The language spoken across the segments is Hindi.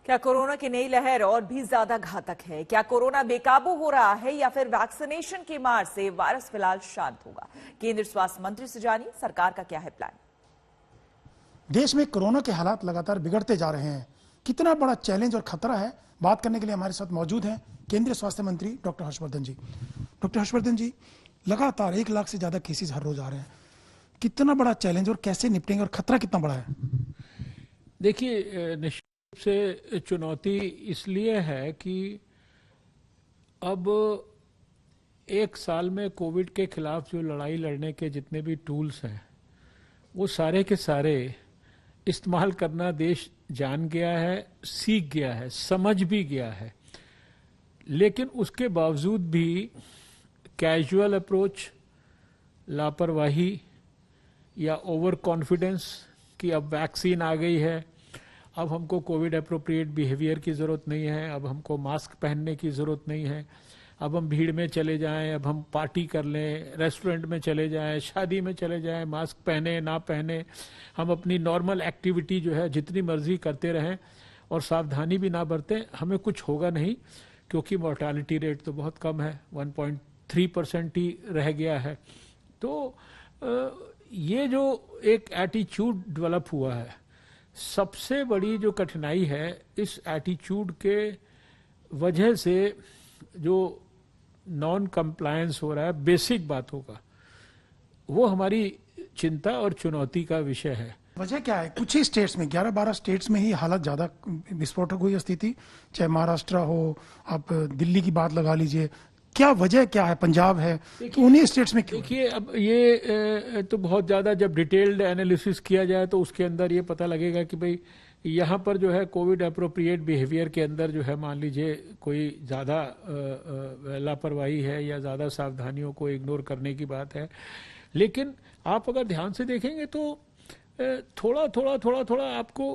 क्या कोरोना की नई लहर और भी ज्यादा घातक है? क्या कोरोना बेकाबू हो रहा है या फिर वैक्सीनेशन की मार से वायरस फिलहाल शांत होगा? केंद्रीय स्वास्थ्य मंत्री से जानिए सरकार का क्या है प्लान। देश में कोरोना के हालात लगातार बिगड़ते जा रहे हैं। कितना बड़ा चैलेंज और खतरा है, बात करने के लिए हमारे साथ मौजूद हैं केंद्रीय स्वास्थ्य मंत्री डॉक्टर हर्षवर्धन जी। डॉक्टर हर्षवर्धन जी, लगातार 1 लाख से ज्यादा केसेस हर रोज आ रहे हैं। कितना बड़ा चैलेंज और कैसे निपटेंगे और खतरा कितना बड़ा है? देखिए, निश्चित रूप से चुनौती इसलिए है कि अब 1 साल में कोविड के खिलाफ जो लड़ाई लड़ने के जितने भी टूल्स हैं वो सारे के सारे इस्तेमाल करना देश जान गया है, सीख गया है, समझ भी गया है। लेकिन उसके बावजूद भी कैजुअल अप्रोच, लापरवाही या ओवर कॉन्फिडेंस कि अब वैक्सीन आ गई है, अब हमको कोविड अप्रोप्रिएट बिहेवियर की ज़रूरत नहीं है, अब हमको मास्क पहनने की ज़रूरत नहीं है, अब हम भीड़ में चले जाएं, अब हम पार्टी कर लें, रेस्टोरेंट में चले जाएं, शादी में चले जाएं, मास्क पहने ना पहने, हम अपनी नॉर्मल एक्टिविटी जो है जितनी मर्जी करते रहें और सावधानी भी ना बरतें, हमें कुछ होगा नहीं, क्योंकि मोर्टालिटी रेट तो बहुत कम है, 1.3% ही रह गया है। तो ये जो एक एटीट्यूड डेवलप हुआ है, सबसे बड़ी जो कठिनाई है इस एटीट्यूड के वजह से जो नॉन कंप्लायंस हो रहा है बेसिक बातों का, वो हमारी चिंता और चुनौती का विषय है। वजह क्या है? कुछ ही स्टेट्स में, 11-12 स्टेट्स में ही हालत ज्यादा विस्फोटक हुई स्थिति, चाहे महाराष्ट्र हो, आप दिल्ली की बात लगा लीजिए। क्या वजह क्या है? पंजाब है, तो उन्हीं स्टेट्स में क्यों? देखिए, अब ये तो बहुत ज्यादा जब डिटेल्ड एनालिसिस किया जाए तो उसके अंदर ये पता लगेगा कि भाई यहाँ पर जो है कोविड अप्रोप्रिएट बिहेवियर के अंदर जो है, मान लीजिए कोई ज़्यादा लापरवाही है या ज़्यादा सावधानियों को इग्नोर करने की बात है। लेकिन आप अगर ध्यान से देखेंगे तो थोड़ा थोड़ा आपको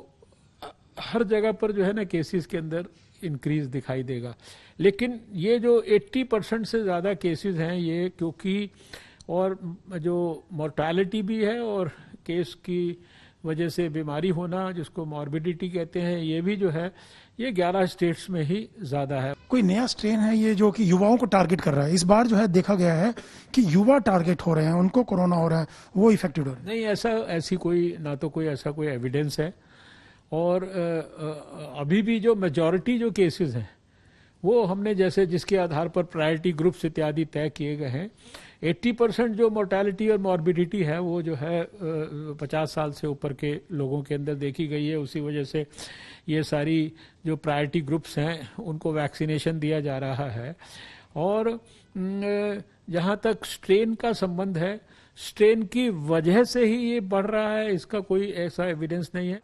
हर जगह पर जो है ना केसेस के अंदर इंक्रीज दिखाई देगा। लेकिन ये जो 80% से ज़्यादा केसेस हैं ये, क्योंकि और जो मोर्टालिटी भी है और केस की वजह से बीमारी होना जिसको मॉर्बिडिटी कहते हैं, ये भी जो है ये 11 स्टेट्स में ही ज़्यादा है। कोई नया स्ट्रेन है ये जो कि युवाओं को टारगेट कर रहा है? इस बार जो है देखा गया है कि युवा टारगेट हो रहे हैं, उनको कोरोना हो रहा है, वो इफेक्टेड हो रहे हैं। नहीं, ऐसी कोई ना तो कोई ऐसा कोई एविडेंस है। और अभी भी जो मेजॉरिटी जो केसेस हैं वो हमने जैसे जिसके आधार पर प्रायोरिटी ग्रुप्स इत्यादि तय किए गए हैं, 80% जो मोर्टालिटी और मॉर्बिडिटी है वो जो है 50 साल से ऊपर के लोगों के अंदर देखी गई है। उसी वजह से ये सारी जो प्रायोरिटी ग्रुप्स हैं उनको वैक्सीनेशन दिया जा रहा है। और जहाँ तक स्ट्रेन का संबंध है, स्ट्रेन की वजह से ही ये बढ़ रहा है, इसका कोई ऐसा एविडेंस नहीं है।